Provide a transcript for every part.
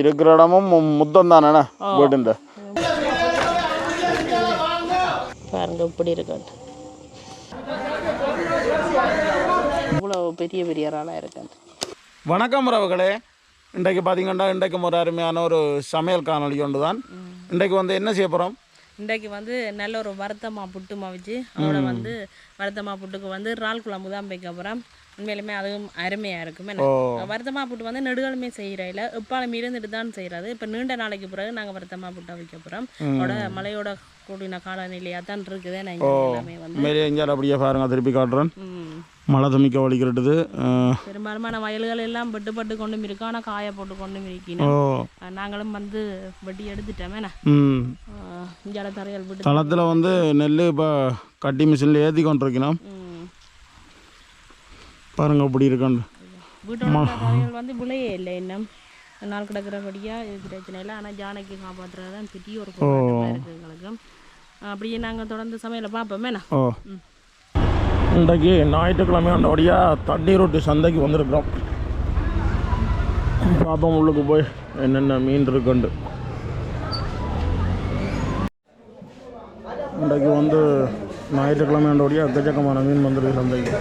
இருக்கிற இடமும் முத்தம் தானே வீடுண்ட பாருங்க இப்படி இருக்காது இவ்வளோ பெரிய பெரிய இறாலாக இருக்காது. வணக்கம் உறவுகளே, இன்றைக்கு பார்த்தீங்கன்னா இன்றைக்கு ஒரு அருமையான ஒரு சமையல் காணொலி ஒன்று தான். இன்றைக்கு வந்து என்ன செய்ய போகிறோம்? இன்றைக்கு வந்து நல்ல ஒரு வருத்தமா புட்டுமா வச்சு அதோட வந்து வருத்தமா புட்டுக்கு வந்து இறால் குழம்பு தான் வைக்க போகிறோம். உண்மையிலுமே அதுவும் அருமையாக இருக்கும். வருத்தமா புட்டு வந்து நெடுகாலுமே செய்கிறதில்ல, எப்பாலும் இருந்துட்டு தான் செய்கிறது. இப்போ நீண்ட நாளைக்கு பிறகு நாங்கள் வருத்தமா புட்டை வைக்க போகிறோம். அதோட மலையோட கூடின காலநிலையாக தான் இருக்குது. நான் எல்லாமே வந்து அப்படியே பாருங்க, திருப்பி காட்டுறேன். மழை துமிக்க வலிக்கிறது. பெரும்பாலுமான வயல்கள் எல்லாம் வெட்டுப்பட்டு கொண்டும் இருக்கும், ஆனால் காய போட்டு கொண்டும் இருக்கணும். நாங்களும் வந்து வெட்டி எடுத்துட்டோமே இஞ்சால தரையால் விட்டு தளத்தில் வந்து நெல் இப்போ கட்டி மிஷினில் ஏற்றி கொண்டிருக்கணும். பாருங்க அப்படி இருக்காண்டு. வீட்டோட தரையால் வந்து விளையே இல்லை, இன்னும் நாள் கிடக்கிறபடியாக இது பிரச்சனை இல்லை. ஆனால் ஜானைக்கு காப்பாற்றுறது தான் பெரிய ஒரு போராட்டமாக இருக்குது எங்களுக்கு. அப்படியே நாங்கள் தொடர்ந்து சமையலை பார்ப்போமே. இன்றைக்கு ஞாயிற்றுக்கிழமை ஆண்டபடியாக தண்ணீர் ரொட்டி சந்தைக்கு வந்திருக்கிறோம். பாப்போம் உள்ளுக்கு போய் என்னென்ன மீன் இருக்குண்டு. இன்றைக்கு வந்து ஞாயிற்றுக்கிழமை ஆண்டபடியாக எக்கச்சக்கமான மீன் வந்துருக்கு சந்தைக்கு.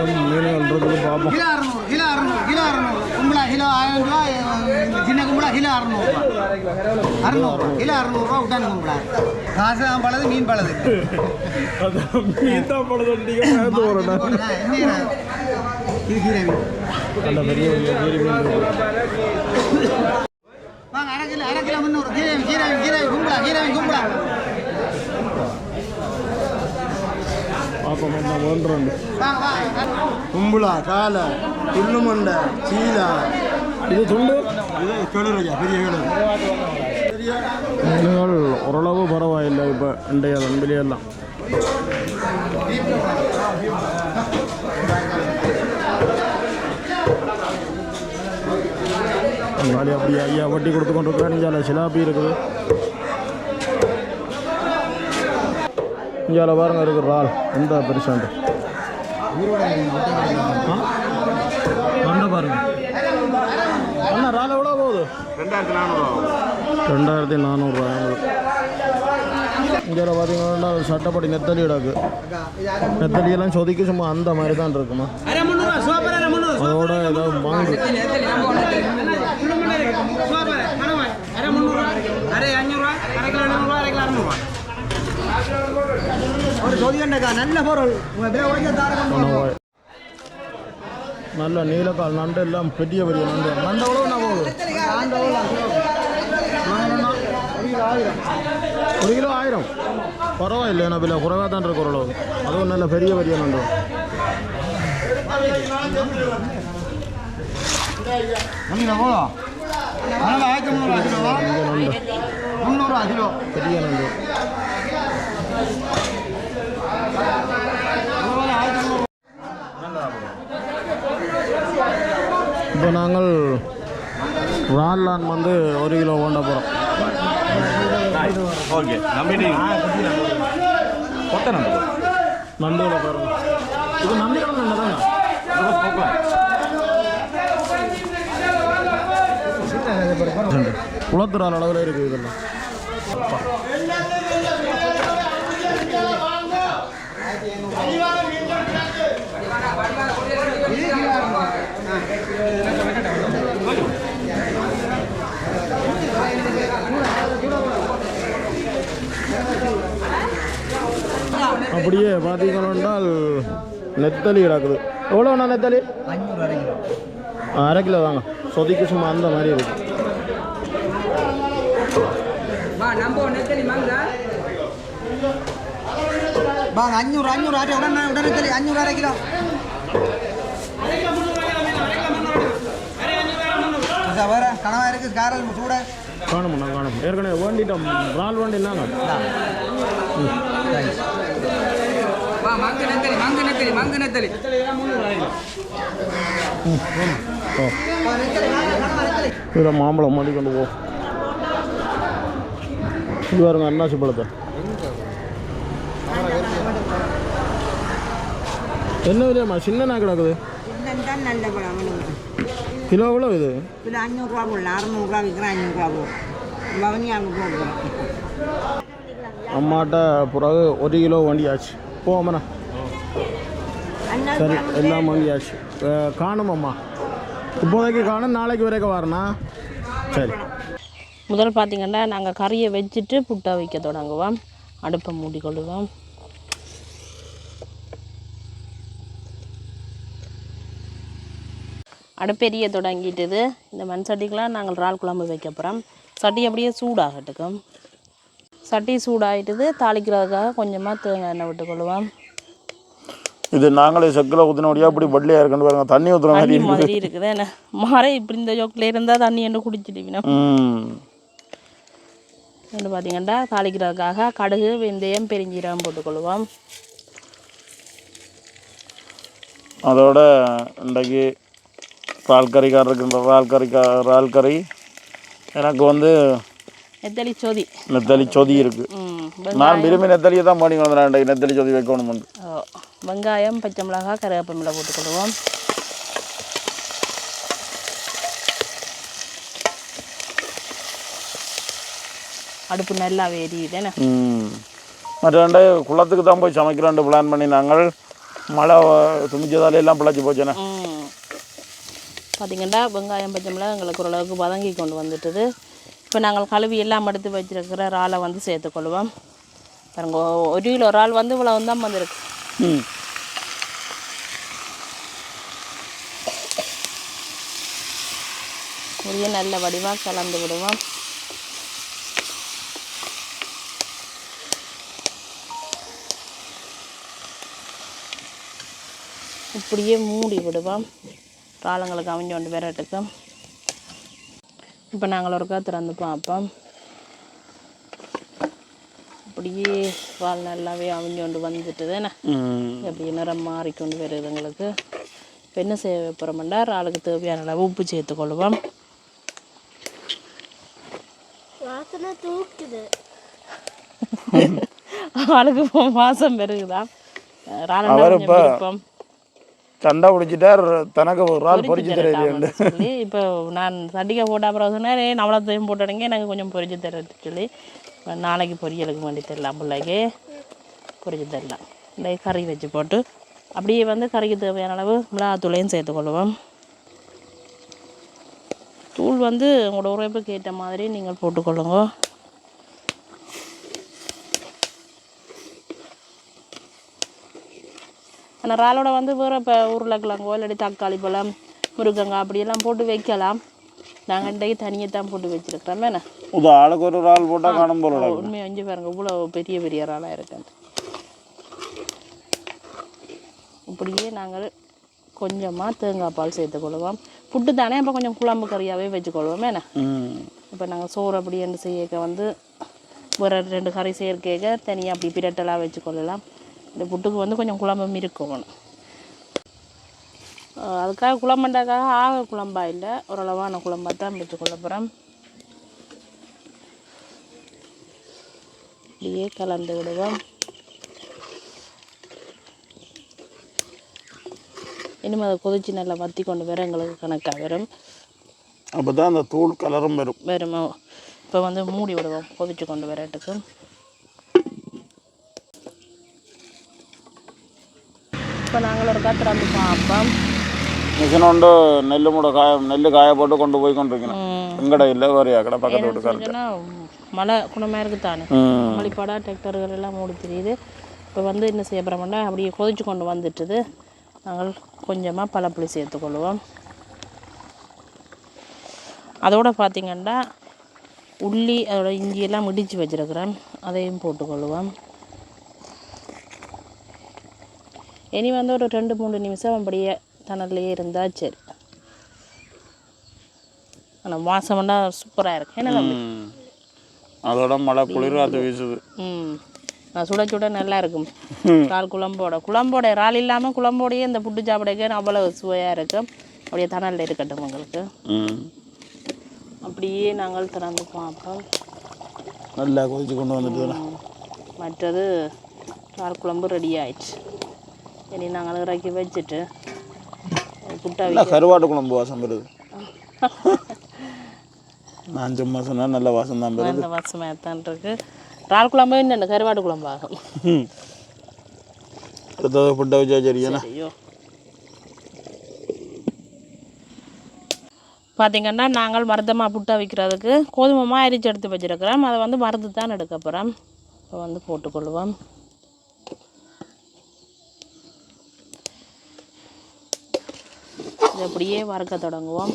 மீன்கள் இருக்குது பார்ப்போம். கிலோ 1000 ரூபா, சின்ன கும்பலா கிலோ 600 கிலோ 600 விட்டாங்க கும்பலா. காசு தான் பழது, மீன் பழது. மீன் தான் பழது. இது கீரை மீன். நல்ல பெரிய கீரை மீன். வாங்க, அரை கிலோ 300. கீரை கும்பலா. பார்ப்போம் என்ன வேண்டுறோம். கும்பலா, காலை, துள்ளு மண்டை, சீலா. இது துண்டு, இது கெளுரையா, பெரிய மீன்கள் ஓரளவு பரவாயில்லை. இப்போ இன்றைய விலையெல்லாம் காலி அப்படி ஐயா வட்டி கொடுத்து கொண்டு இருக்காரு. இங்கே சிலாப்பி இருக்குது. இங்கே பாருங்க இருக்குது இறால். எந்த பெருசாண்டு பாருங்க. அண்ணா இறால் எவ்வளோ போகுது? 2400 ரூபா. இங்கே பார்த்தீங்கன்னா சட்டப்படி நெத்தலி கிடக்கு. நெத்தலியெல்லாம் சொதிக்கு சும்மா அந்த மாதிரி தான் இருக்குமா. அதோட ஏதாவது வாங்கி நல்ல பொருள். நல்ல நீலக்கால் நண்டு எல்லாம் பெரிய பெரிய நண்டு. நண்டு எவ்வளோ நான் போகுது? 1 கிலோ 1000. பரவாயில்லை, என்ன விலை குறைவாக தான் இருக்கு ஓரளவு. அதுவும் நல்ல பெரிய பெரிய நண்டு. பெரிய நண்டு. இப்போ நாங்கள் இறால் வந்து 1 கிலோ கொண்ட போகிறோம். ஓகே, நண்டுகளை பாருங்க. இது நம்பிக்கை நண்டு தானே? குளத்துறால் அளவில் இருக்குது இதெல்லாம். அப்படியே பார்த்தீங்கன்னால் நெத்தலி கிடக்குது. எவ்வளோண்ணா நெத்தலி? 1/2 கிலோ தாங்க. சொதிக்கு சும்மா அந்த மாதிரி இருக்கு. வாங்க 500 உடனே 500 1/2 கிலோ. வேற கனவா இருக்கு, காரல் சூட காணும்ண்ணா காணும். ஏற்கனவே வேண்டிட்டோம். இறால் வண்டி இல்லாங்க. இதில் மாம்பழம் மாடி கொண்டு போ. இது பாருங்க அன்னாசி பழத்தை. என்ன விலையம்மா சின்ன நாள் கிடக்குது? நல்ல பழம் கிலோ எவ்வளோ இது? கிலோ 500 ரூபா போடல, 600 ரூபா விற்கிறேன், 500 ரூபா போடும். பவனி 600 ரூபா போடுறேன். அம்மாட்ட பிறகு 1 கிலோ வண்டியாச்சு. போவோம்ண்ணா. சரி எல்லாம் வண்டியாச்சு. காணும் அம்மா, இப்போதைக்கு காணும், நாளைக்கு வரைக்கும் வரண்ணா. சரி. முதல் பார்த்திங்கன்னா நாங்கள் கறியை வச்சுட்டு புட்டை வைக்க தொடங்குவோம். அடுப்பை மூடிக்கொள்ளுவோம். அடுப்பெரிய தொடங்கிட்டுது. இந்த மண் சட்டிக்கெலாம் நாங்கள் இறால் குழம்பு வைக்க போகிறோம். சட்டி அப்படியே சூடாகட்டுக்கும். சட்டி சூடாகிட்டுது. தாளிக்கிறதுக்காக கொஞ்சமாக தேங்காய் எண்ணெய் விட்டுக்கொள்ளுவோம். இது நாங்களே செக்கில் ஊற்றினோடியா இப்படி பட்லியாக இருக்குன்னு பாருங்க. தண்ணி ஊற்றுற மாதிரி இருக்குது. என்ன மாறே இப்படி இந்த ஜோக்கில் இருந்தால் தண்ணி என்ன குடிச்சிடுவினா. என்ன பார்த்தீங்கன்னா தாளிக்கிறதுக்காக கடுகு, வெந்தயம், பெருஞ்சீரகம் போட்டுக்கொள்ளுவோம். அதோட இன்றைக்கு இறால் கறிக்கார் இருக்குன்ற இறால் கறி எனக்கு வந்து நெத்தலி சொதி இருக்குது. நான் விரும்பி நெத்தலியை தான் பண்ணி வந்துடுறேன். இன்றைக்கு நெத்தலி சொதி வைக்கணும். வெங்காயம், பச்சை மிளகாய், கருவேப்பிலை போட்டுக்கொள்வோம். அடுப்பு நல்லா எரியுதுன்னு. மற்ற குளத்துக்கு தான் போய் சமைக்கலான்ட்டு பிளான் பண்ணி நாங்கள் மழை துணிச்சதால எல்லாம் பிழைச்சி போச்சுண்ணே. பார்த்திங்கன்னா வெங்காயம், பச்சை மிளகாய் எங்களுக்கு ஓரளவுக்கு வதங்கி கொண்டு வந்துட்டுது. இப்போ நாங்கள் கழுவி எல்லாம் எடுத்து வச்சுருக்கிற இறாலை வந்து சேர்த்துக்கொள்வோம். பாருங்க, 1 கிலோ இறால் வந்து இவ்வளோ தான் வந்திருக்கு. உரிய நல்ல வடிவாக கலந்து விடுவோம். இப்படியே மூடி விடுவோம். இறாலுங்களுக்கு அவிஞ்சோண்டு விரட்டுக்கு. இப்போ நாங்கள் ஒருக்கா திறந்து பார்ப்போம். அப்படியே இறால் நல்லாவே அவிஞ்சோண்டு வந்துட்டுதுண்ணே. அப்படியே நிறம் மாறிக்கொண்டு வருது எங்களுக்கு. இப்போ என்ன செய்ய போகிறோம்னா இறாலுக்கு தேவையான அளவு உப்பு சேர்த்துக்கொள்வோம். ஆளுக்கு வாசம் பெருகுதான். இறால் சண்டை பிடிச்சிட்டார், தனக்கு ஒரு இறால் பொரிச்சு தரேன் சொல்லி இப்போ நான் சட்டிக்கை போட்ட அப்புறம் சொன்னேன் நவளத்தையும் போட்டுடுங்க, எனக்கு கொஞ்சம் பொரிச்சு தரேன்னு சொல்லி நாளைக்கு பொரியலுக்கு வேண்டி தரலாம். பிள்ளைக்கு பொரிச்சு தரலாம். இந்த கறி வச்சு போட்டு அப்படியே வந்து கறிக்கு தேவையான அளவு மிளகாத்தூளையும் சேர்த்துக்கொள்வோம். தூள் வந்து உங்களோட உரைப்புக்கு ஏற்ற மாதிரி நீங்கள் போட்டுக்கொள்ளுங்க. ஆனால் இறாலோட வந்து வேறு இப்போ உருளைக்கிழங்கோ இல்லாட்டி தக்காளி பழம், முருங்கங்காய் அப்படியெல்லாம் போட்டு வைக்கலாம். நாங்கள் இன்றைக்கு தனியாக தான் போட்டு வச்சுருக்கிறோம். என்ன ஆளுக்கு ஒரு இறால் போட்டால் காணும் போல. உண்மையாக அஞ்சு பாருங்க, இவ்வளோ பெரிய பெரிய இறாலாக இருக்குது. இப்படியே நாங்கள் கொஞ்சமாக தேங்காய் பால் சேர்த்துக்கொள்வோம். புட்டு தானே அப்போ கொஞ்சம் குழம்பு கறியாகவே வச்சுக்கொள்வோம். என்ன இப்போ நாங்கள் சோறு அப்படி என்று செய்யக்க வந்து வேறு 2 கறி சேர்க்க தனியாக அப்படி பிரட்டலாக வச்சுக்கொள்ளலாம். இந்த புட்டுக்கு வந்து கொஞ்சம் குழம்பும் இருக்கணும். அதுக்காக குழம்புண்டாக்காக ஆக குழம்பா இல்லை, ஓரளவான குழம்பா தான் வச்சுக்கொள்ள போகிறோம். இப்படியே கலந்து விடுவோம். இனிமேல் அதை கொதிச்சு நல்லா வற்றி கொண்டு வர எங்களுக்கு கணக்காக வரும். அப்போ தான் அந்த தூள் கலரும் வருமோ. இப்போ வந்து மூடி விடுவோம் கொதிச்சு கொண்டு வரட்டுக்கு. இப்போ நாங்கள் ஒரு காற்று வந்து பார்ப்போம். மிஷினோண்டு நெல் காய போட்டு கொண்டு போய் கொண்டிருக்கணும். எங்கடா இல்லை வரையா கடை பக்கத்து வீட்டுக்காரங்க. மழை குணமாக இருக்குது தானே, மழைப்பாடாக டிராக்டர்கள் எல்லாம் மூடி தெரியுது. இப்போ வந்து என்ன செய்ய போகிறோம்னா அப்படியே கொதிச்சு கொண்டு வந்துட்டுது. நாங்கள் கொஞ்சமாக பழப்புளி சேர்த்துக்கொள்வோம். அதோடு பார்த்திங்கன்னா உள்ளி அதோட இஞ்சியெல்லாம் இடித்து வச்சுருக்கிறேன், அதையும் போட்டுக்கொள்வோம். இனி வந்து ஒரு 2-3 நிமிஷம் அப்படியே தணல்லையே இருந்தால் சரி. ஆனால் வாசம்னா சூப்பராக இருக்கு. என்ன அதோட மழை குளிர் அது வீசுது. நான் சுட சுட நல்லா இருக்கும். இறால் குழம்போட இறால் இல்லாமல் குழம்போடையே இந்த புட்டு சாப்பிடக்க அவ்வளோ சுவையாக இருக்கும். அப்படியே தணலில் இருக்கட்டும் உங்களுக்கு. அப்படியே நாங்கள் திறந்து பார்ப்போம். நல்லா கொதிச்சு கொண்டு வந்துட்டு மற்றது இறால் குழம்பு ரெடி ஆயிடுச்சு. இனி நாங்கள் இறக்கி வச்சுட்டு புட்டா கருவாட்டு குழம்பு வாசம் வருது. நான் சும்மா சொன்னால் நல்ல வாசம் தான் வருது. நல்ல வாசமாக தான் இருக்கு. இறால் குழம்பு என்ன கருவாட்டு குழம்பு ஆகும். புட்டை வச்சா சரியாண்ணா. ஐயோ பார்த்திங்கன்னா நாங்கள் மருதமாக புட்டா வைக்கிறதுக்கு கோதுமை அரிச்சு எடுத்து வச்சுருக்கிறோம். அதை வந்து மருந்து தான் எடுக்க போகிறோம். இப்போ வந்து போட்டுக்கொள்வோம். இது அப்படியே வறுக்க தொடங்குவோம்.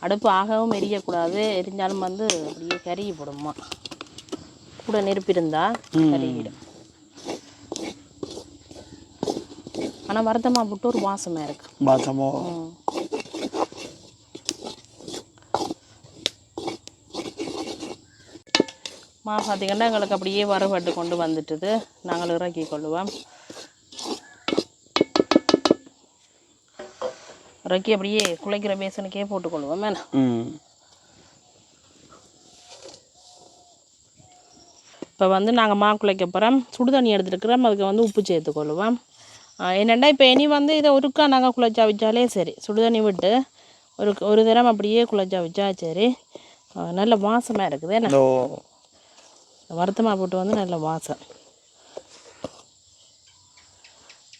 அடுப்பு ஆகவும் எரியக்கூடாது. எரிஞ்சாலும் வந்து அப்படியே கருகி போடுமா. கூட நெருப்பு இருந்தால் கருகிடும். ஆனால் மருதமாக புட்டு ஒரு வாசமாக இருக்கு. வாசமோ பார்த்திங்கன்னா எங்களுக்கு அப்படியே வறுபட்டு கொண்டு வந்துட்டுது. நாங்கள் இறக்கி கொள்ளுவோம். இறக்கி அப்படியே குழைக்கிற பேசனுக்கே போட்டுக்கொள்வோம். மேலே இப்போ வந்து நாங்கள் குழைக்க போகிறோம். சுடு தண்ணி எடுத்துருக்கிறோம். அதுக்கு வந்து உப்பு சேர்த்துக்கொள்ளுவோம். என்னென்னா இப்போ இனி வந்து இதை ஒருக்கா நாங்கள் குழைச்சா வச்சாலே சரி. சுடு தண்ணி விட்டு ஒரு தரம் அப்படியே குழைச்சா வச்சா சரி. நல்ல வாசமாக இருக்குது. என்ன வருத்தமாக போட்டு வந்து நல்ல வாசம்.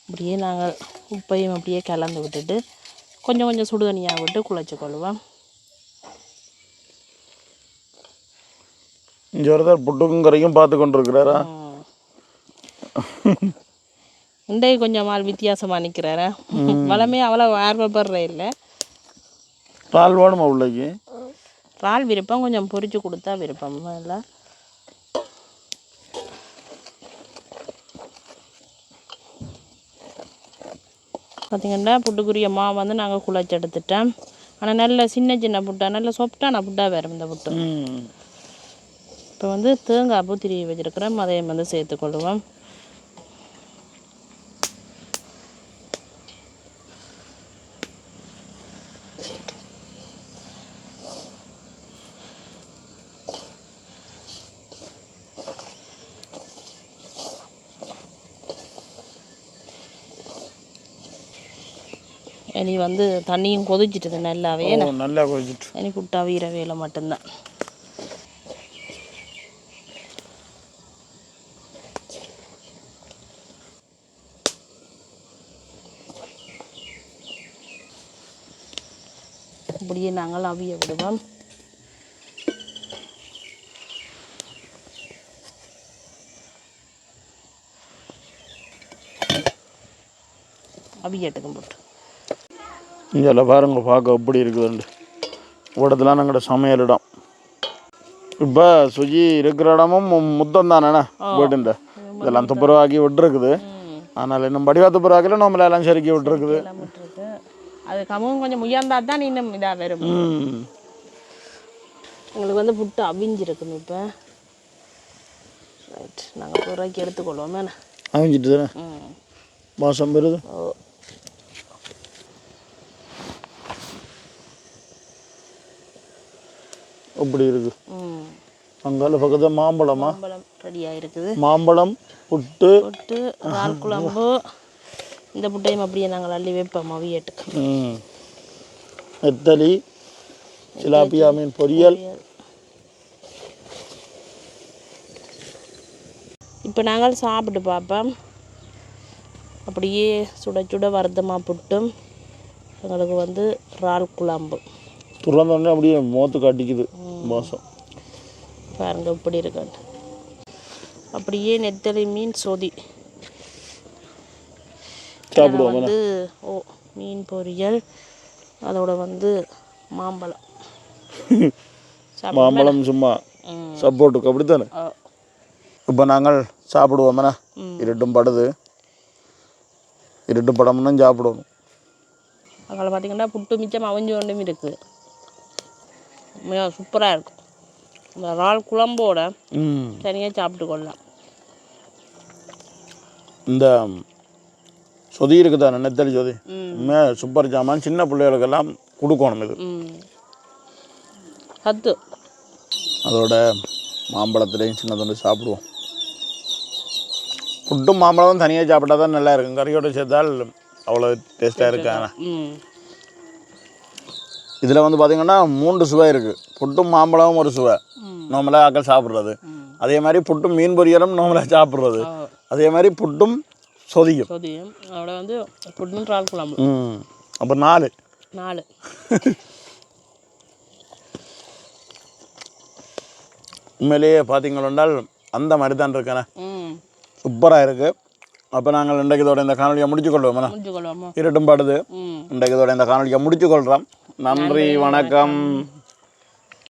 அப்படியே நாங்கள் உப்பையும் அப்படியே கலந்து விட்டுட்டு கொஞ்சம் கொஞ்சம் சுடு தண்ணியாக விட்டு குழைச்சி கொள்ளுவோம். இங்கே ஒருத்தர் புட்டுக்கும் கரைக்கும் பார்த்து கொண்டு இருக்கிறாரா? இன்றைக்கு கொஞ்சம் மால் வித்தியாசமாக நிற்கிறாரா? வளமே அவ்வளோ ஆர்வப்படுற இல்லை. இறால் வேணுமா உள்ளக்கு? இறால் விருப்பம், கொஞ்சம் பொரிச்சு கொடுத்தா விருப்பம் இல்லை. பார்த்திங்கன்னா புட்டுக்குரிய மாவு வந்து நாங்கள் குழைச்சி எடுத்துட்டோம். ஆனால் நல்ல சின்ன சின்ன புட்டா, நல்ல சொப்டான புட்டா வேறு இந்த புட்டு. இப்போ வந்து தேங்காய் பூ திரி வச்சுருக்கிறோம். அதையும் வந்து சேர்த்துக்கொள்ளுவோம். இனி வந்து தண்ணியும் கொதிச்சிட்டுது நல்லாவே. நல்லா கொதிச்சிட்டு இனி புட்டா வீர வேலை மட்டும்தான். அப்படியே நாங்கள் அவிய விடுவோம். அவியட்டுக்கும் போட்டு இதில் பாருங்க பார்க்க எப்படி இருக்குதுண்டு. இடத்துல நாங்களோட சமையல் இடம். இப்போ சுஜி இருக்கிற இடமும் முத்தம் தானேண்ணா போயிட்டு இதெல்லாம் துப்புரவாக்கி விட்டுருக்குது. அதனால் இன்னும் படிவா துப்புரவாக்கில் நம்மள எல்லாம் செருக்கி விட்டுருக்குது. அது கமும் கொஞ்சம் முயர்ந்தா தான் இன்னும் இதாக வரும். எங்களுக்கு வந்து புட்டு அவிஞ்சிருக்குங்க. இப்போ ரைட் நாங்கள் துறக்கி எடுத்துக்கொள்வோம். வேணா அவிஞ்சிட்டு தானே மாதம் பெறுது. அப்படி இருக்கு. அங்கால பக்கத்தில் மாம்பழம் ரெடியாக இருக்குது. மாம்பழம் புட்டு புட்டு இறால் குழம்பு. இந்த புட்டையும் அப்படியே நாங்கள் அள்ளி வைப்போம் அவியட்டுக்கு. நெத்தலி சிலாப்பியா மீன் பொரியல். இப்போ நாங்கள் சாப்பிட்டு பார்ப்போம். அப்படியே சுட சுட வருத்தமாக புட்டும் எங்களுக்கு வந்து இறால் குழம்பு துறந்தோடனே அப்படியே மோத்து காட்டிக்குது மாதம். பாருங்க இப்படி இருக்காண்டு. அப்படியே நெத்தலி மீன் சொதி சாப்பிடுவோம் வந்து மீன் பொரியல். அதோட வந்து மாம்பழம். மாம்பழம் சும்மா சப்போர்ட்டுக்கு அப்படித்தானே. இப்போ நாங்கள் சாப்பிடுவோம்ண்ணா. இருட்டும் படுது. இருட்டு படம்னு சாப்பிடுவோம். அங்கே பார்த்தீங்கன்னா புட்டு மிச்சம் அவிஞ்சு ஒன்றும் இருக்குது. மிக சூப்பராக இருக்கும். இந்த இறால் குழம்போட தனியாக சாப்பிட்டு கொள்ளலாம். இந்த சொதி இருக்குதா நெத்தலி சொதி சூப்பர் ஜாமான். சின்ன பிள்ளைகளுக்கெல்லாம் கொடுக்கணும் இது. சத்து. அதோட மாம்பழத்துலேயும் சின்ன துண்டு சாப்பிடுவோம். புட்டும் மாம்பழமும் தனியாக சாப்பிட்டா தான் நல்லா இருக்கும். கறியோடு சேர்த்தால் அவ்வளோ டேஸ்ட்டாக இருக்காங்க. இதில் வந்து பார்த்திங்கன்னா 3 சுவை இருக்குது. புட்டும் மாம்பழமும் ஒரு சுவை, நார்மலாக ஆக்கள் சாப்பிட்றது. அதே மாதிரி புட்டும் மீன் பொரியலும் நார்மலாக சாப்பிட்றது. அதே மாதிரி புட்டும் சொதியும். அதோட வந்து புட்டும் இறால் குழம்பு. அப்போ 4 உண்மையிலேயே பார்த்தீங்களென்றால் அந்த மாதிரி தான் இருக்கேண்ணே. சூப்பராக இருக்குது. அப்போ நாங்கள் இன்றைக்கு இதோட இந்த காணொலியை முடிச்சுக்கொள்வோம். இருட்டும் பாடுது. இன்றைக்கு இதோட இந்த காணொலியை முடிச்சுக்கொள்கிறோம். நன்றி, வணக்கம்.